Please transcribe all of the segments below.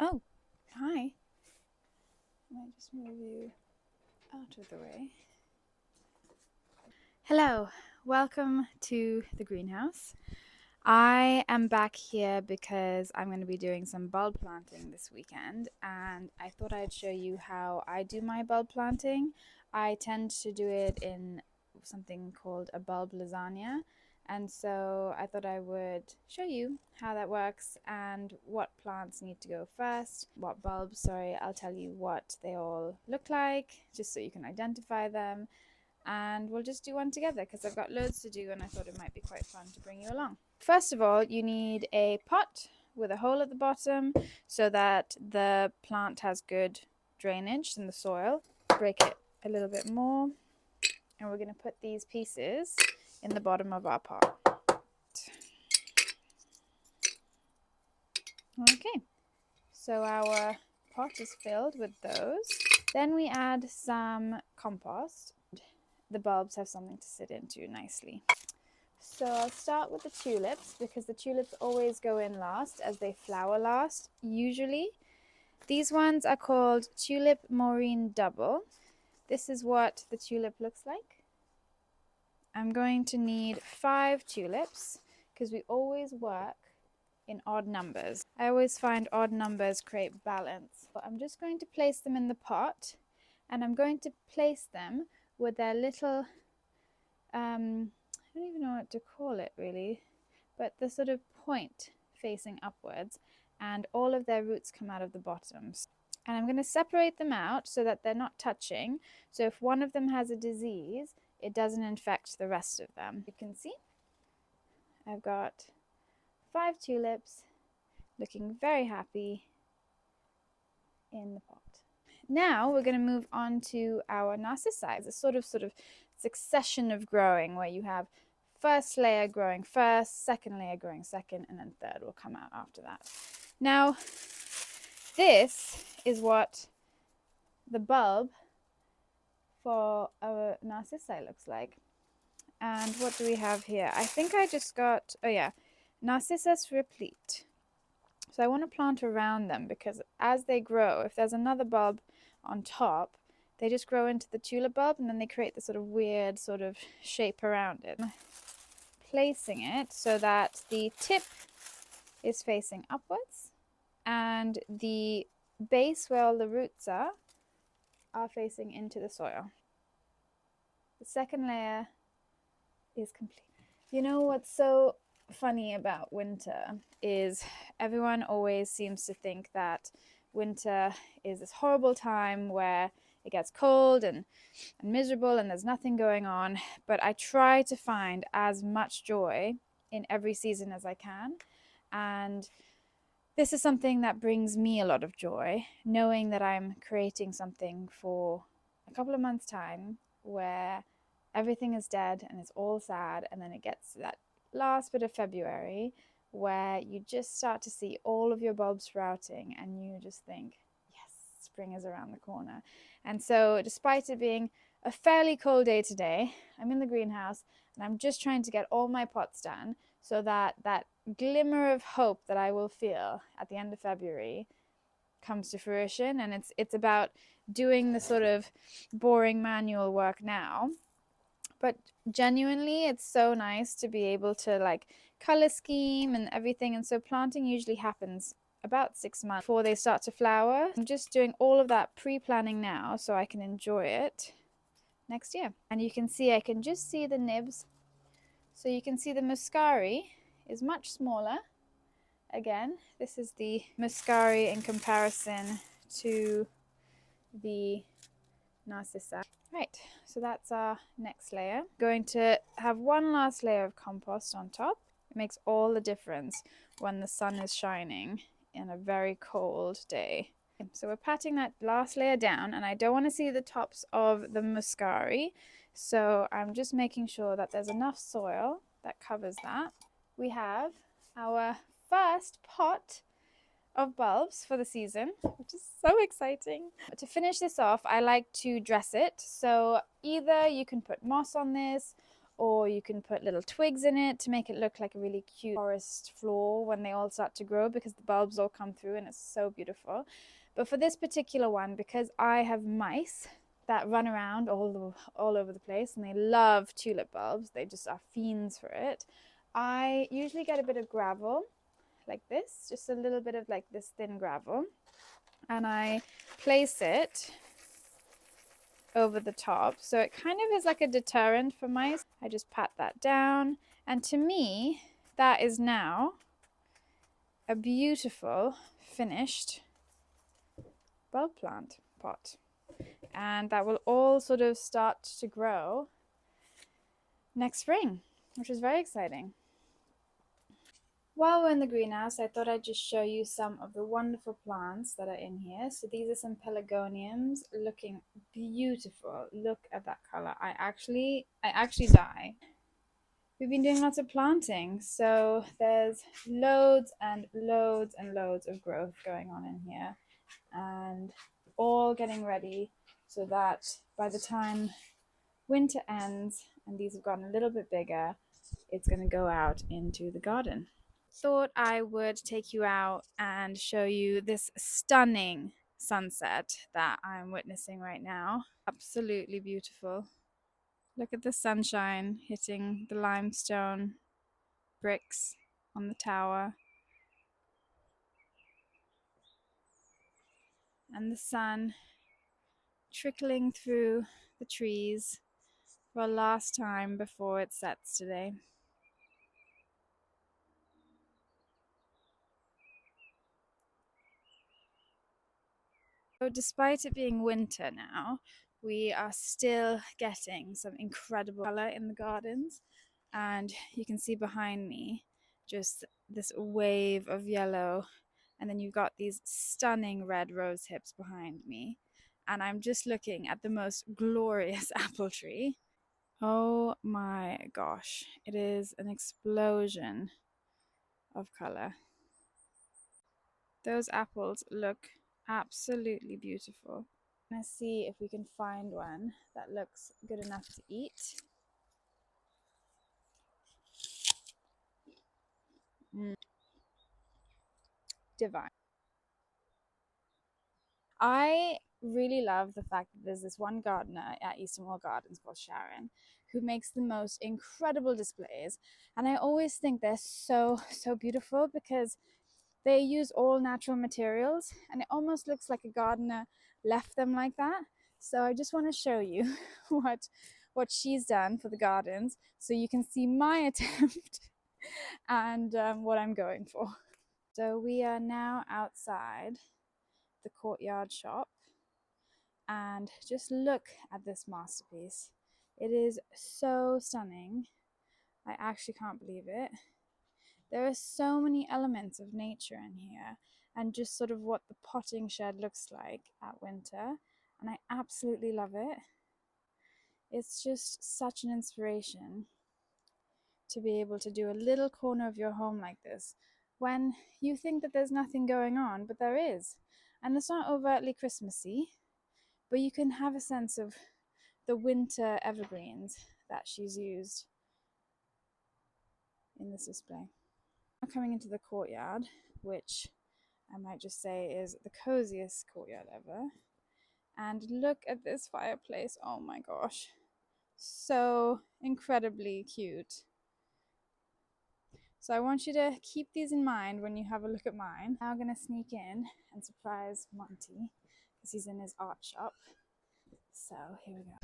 Oh, hi. I might just move you out of the way. Hello, welcome to the greenhouse. I am back here because I'm going to be doing some bulb planting this weekend, and I thought I'd show you how I do my bulb planting. I tend to do it in something called a bulb lasagna, and so I thought I would show you how that works and what plants need to go first, what bulbs, sorry, I'll tell you what they all look like, just so you can identify them, and we'll just do one together because I've got loads to do and I thought it might be quite fun to bring you along. First of all, you need a pot with a hole at the bottom so that the plant has good drainage in the soil. Break it a little bit more, and we're going to put these pieces in the bottom of our pot. Okay, so our pot is filled with those. Then we add some compost. The bulbs have something to sit into nicely. So I'll start with the tulips because the tulips always go in last as they flower last, usually. These ones are called Tulip Maureen Double. This is what the tulip looks like. I'm going to need 5 tulips because we always work in odd numbers. I always find odd numbers create balance. I'm just going to place them in the pot, and I'm going to place them with their little, I don't even know what to call it really, but the sort of point facing upwards, and all of their roots come out of the bottoms. And I'm going to separate them out so that they're not touching. So if one of them has a disease, it doesn't infect the rest of them. You can see I've got 5 tulips looking very happy in the pot. Now we're going to move on to our narcissi. It's a sort of succession of growing where you have first layer growing first, second layer growing second, and then third will come out after that. Now, this is what the bulb for our narcissi looks like. And what do we have here? I think I just got, oh yeah, Narcissus replete. So I want to plant around them because as they grow, if there's another bulb on top, they just grow into the tulip bulb and then they create this sort of weird sort of shape around it. Placing it so that the tip is facing upwards and the base where all the roots are facing into the soil. The second layer is complete. You know what's so funny about winter is everyone always seems to think that winter is this horrible time where it gets cold and miserable and there's nothing going on, but I try to find as much joy in every season as I can, and this is something that brings me a lot of joy, knowing that I'm creating something for a couple of months' time where everything is dead and it's all sad, and then it gets to that last bit of February where you just start to see all of your bulbs sprouting and you just think, yes, spring is around the corner. And so despite it being a fairly cold day today, I'm in the greenhouse and I'm just trying to get all my pots done so that that glimmer of hope that I will feel at the end of February comes to fruition. And it's about doing the sort of boring manual work now, but genuinely it's so nice to be able to like color scheme and everything. And so planting usually happens about 6 months before they start to flower. I'm just doing all of that pre-planning now so I can enjoy it next year. And you can see, I can just see the nibs. So you can see the muscari is much smaller. Again, this is the muscari in comparison to the narcissa. Right, so that's our next layer. Going to have one last layer of compost on top. It makes all the difference when the sun is shining in a very cold day. So we're patting that last layer down, and I don't want to see the tops of the muscari, so I'm just making sure that there's enough soil that covers that. We have our first pot of bulbs for the season, which is so exciting. To finish this off, I like to dress it. So either you can put moss on this, or you can put little twigs in it to make it look like a really cute forest floor when they all start to grow, because the bulbs all come through and it's so beautiful. But for this particular one, because I have mice that run around all over the place and they love tulip bulbs, they just are fiends for it, I usually get a bit of gravel like this, just a little bit of like this thin gravel, and I place it over the top, so it kind of is like a deterrent for mice. I just pat that down, and to me that is now a beautiful finished bulb plant pot, and that will all sort of start to grow next spring, which is very exciting. While we're in the greenhouse, I thought I'd just show you some of the wonderful plants that are in here. So these are some pelargoniums looking beautiful. Look at that color. I actually die. We've been doing lots of planting, so there's loads and loads and loads of growth going on in here, and all getting ready so that by the time winter ends and these have gotten a little bit bigger, it's going to go out into the garden. Thought I would take you out and show you this stunning sunset that I'm witnessing right now. Absolutely beautiful. Look at the sunshine hitting the limestone bricks on the tower, and the sun trickling through the trees for a last time before it sets today. So despite it being winter now, we are still getting some incredible color in the gardens, and you can see behind me just this wave of yellow, and then you've got these stunning red rose hips behind me, and I'm just looking at the most glorious apple tree. Oh my gosh, it is an explosion of color. Those apples look absolutely beautiful. Let's see if we can find one that looks good enough to eat. Divine. I really love the fact that there's this one gardener at Eastern Wall Gardens called Sharon who makes the most incredible displays, and I always think they're so beautiful because they use all natural materials, and it almost looks like a gardener left them like that. So I just want to show you what she's done for the gardens, so you can see my attempt and what I'm going for. So we are now outside the courtyard shop, and just look at this masterpiece. It is so stunning. I actually can't believe it. There are so many elements of nature in here, and just sort of what the potting shed looks like at winter, and I absolutely love it. It's just such an inspiration to be able to do a little corner of your home like this when you think that there's nothing going on, but there is. And it's not overtly Christmassy, but you can have a sense of the winter evergreens that she's used in this display. Coming into the courtyard, which I might just say is the coziest courtyard ever. And look at this fireplace. Oh my gosh. So incredibly cute. So I want you to keep these in mind when you have a look at mine. Now I'm going to sneak in and surprise Monty because he's in his art shop. So here we go.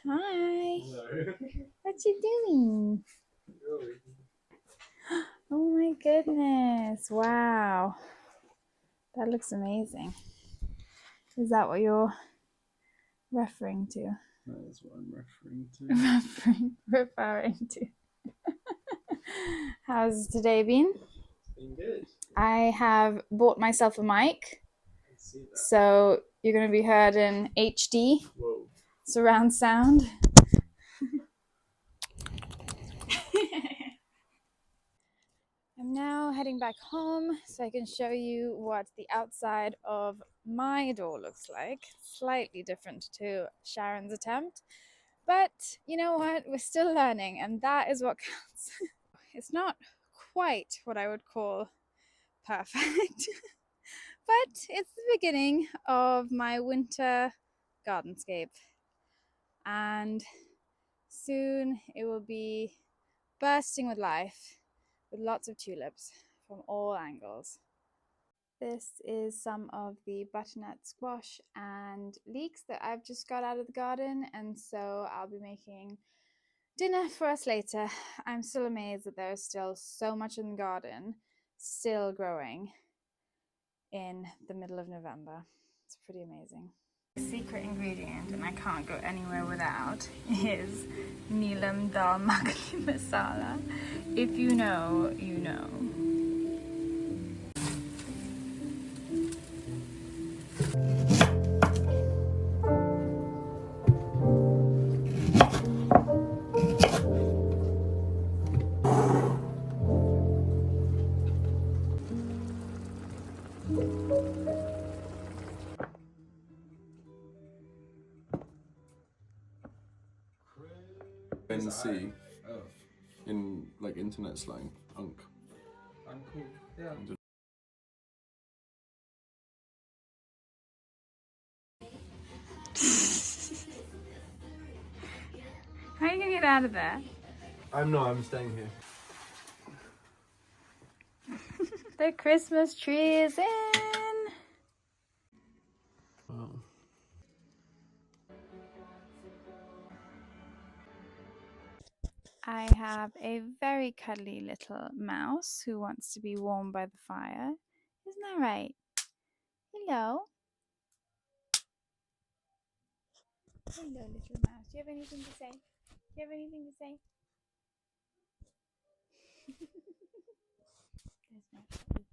Hi. Hello. What you doing? Oh my goodness. Wow. That looks amazing. Is that what you're referring to? That is what I'm referring to. Referring to. How's today been? It's been good. I have bought myself a mic. So you're going to be heard in HD. Whoa. Surround sound. I'm now heading back home so I can show you what the outside of my door looks like. Slightly different to Sharon's attempt, but you know what? We're still learning, and that is what counts. It's not quite what I would call perfect, but it's the beginning of my winter gardenscape, and soon it will be bursting with life with lots of tulips from all angles. This is some of the butternut squash and leeks that I've just got out of the garden, and so I'll be making dinner for us later. I'm still amazed that there's still so much in the garden still growing in the middle of November. It's pretty amazing. The secret ingredient, and I can't go anywhere without, is Neelam Dal Makhani Masala. If you know, you know. NC in like internet slang, unk. Uncle, yeah. How are you gonna get out of there? I'm staying here. The Christmas tree is in! Wow. I have a very cuddly little mouse who wants to be warmed by the fire. Isn't that right? Hello. Hello, little mouse. Do you have anything to say? Do you have anything to say? There's my puppy.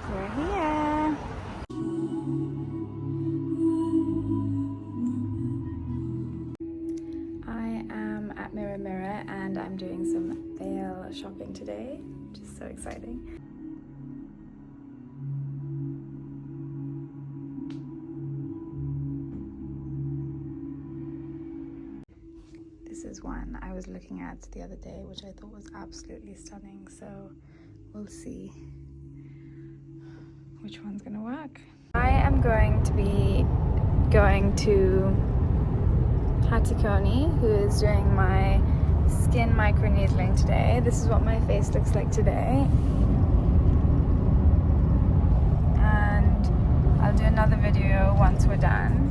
We're here. I am at Mirror Mirror and I'm doing some veil shopping today, which is so exciting. This is one I was looking at the other day, which I thought was absolutely stunning, so we'll see which one's gonna work. I am going to be going to Hatikoni, who is doing my skin micro needling today. This is what my face looks like today. And I'll do another video once we're done,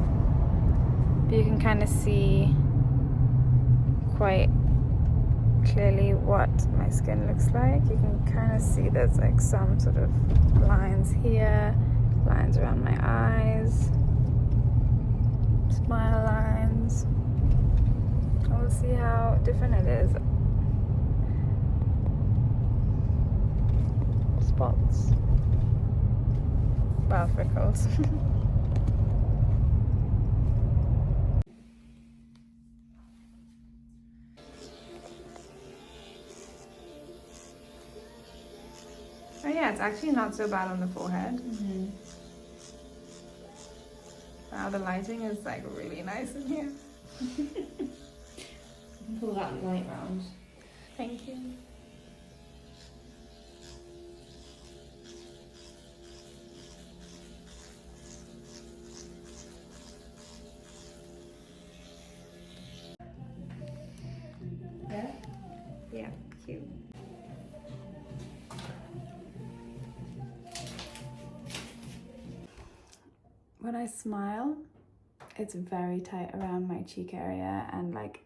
But you can kind of see quite clearly what my skin looks like. You can kind of see there's like some sort of lines here, lines around my eyes, smile lines. And we'll see how different it is. Spots. Wow, freckles. Oh yeah, it's actually not so bad on the forehead. Mm-hmm. Wow, the lighting is like really nice in here. Pull that light round. Thank you. Yeah? Yeah, cute. When I smile, it's very tight around my cheek area, and like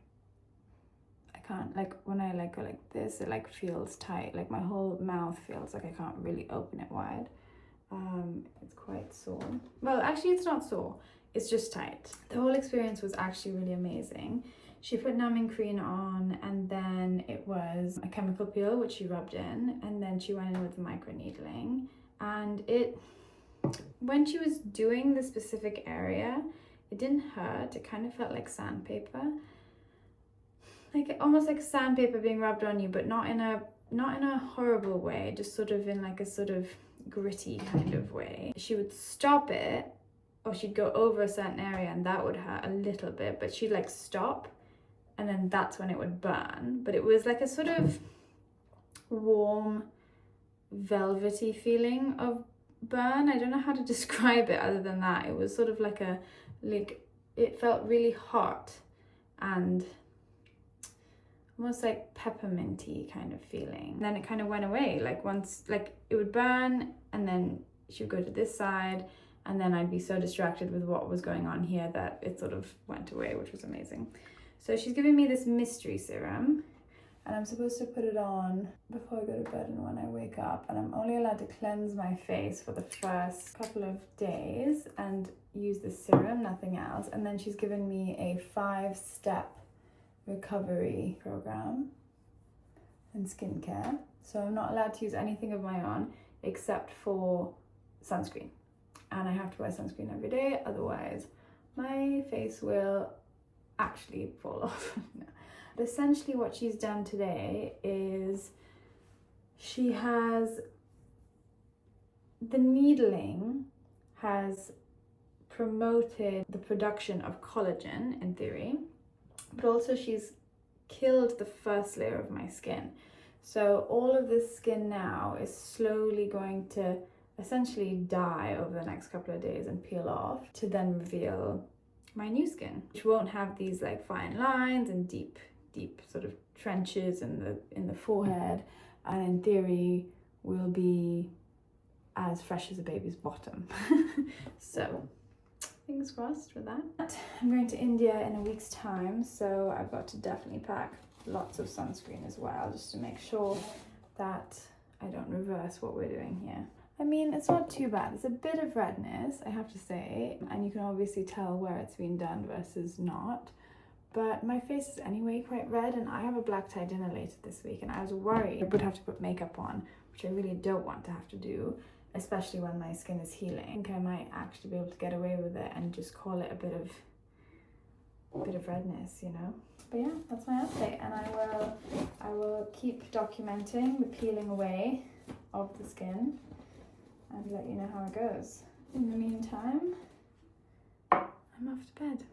I can't, like when I like go like this, it like feels tight. Like my whole mouth feels like I can't really open it wide. It's quite sore. Well, actually it's not sore, it's just tight. The whole experience was actually really amazing. She put numbing cream on, and then it was a chemical peel which she rubbed in, and then she went in with the microneedling, and when she was doing the specific area, it didn't hurt. It kind of felt like sandpaper, like almost like sandpaper being rubbed on you, but not in a horrible way, just sort of in like a sort of gritty kind of way. She would stop it, or she'd go over a certain area and that would hurt a little bit, but she'd like stop, and then that's when it would burn. But it was like a sort of warm, velvety feeling of burn. I don't know how to describe it other than that. It was sort of like it felt really hot and almost like pepperminty kind of feeling. And then it kind of went away. Like once, like it would burn, and then she would go to this side, and then I'd be so distracted with what was going on here that it sort of went away, which was amazing. So she's giving me this mystery serum, and I'm supposed to put it on before I go to bed and when I wake up. And I'm only allowed to cleanse my face for the first couple of days and use the serum, nothing else. And then she's given me a 5-step recovery program and skincare. So I'm not allowed to use anything of my own except for sunscreen. And I have to wear sunscreen every day, otherwise my face will actually fall off. No. But essentially what she's done today is the needling has promoted the production of collagen in theory, but also she's killed the first layer of my skin. So all of this skin now is slowly going to essentially die over the next couple of days and peel off to then reveal my new skin, which won't have these like fine lines and deep sort of trenches in the forehead, and in theory will be as fresh as a baby's bottom. So fingers crossed for that. I'm going to India in a week's time, so I've got to definitely pack lots of sunscreen as well, just to make sure that I don't reverse what we're doing here. I mean, it's not too bad. It's a bit of redness, I have to say, and you can obviously tell where it's been done versus not. But my face is anyway quite red, and I have a black tie dinner later this week, and I was worried I would have to put makeup on, which I really don't want to have to do, especially when my skin is healing. I think I might actually be able to get away with it and just call it a bit of redness, you know. But yeah, that's my update, and I will keep documenting the peeling away of the skin and let you know how it goes. In the meantime, I'm off to bed.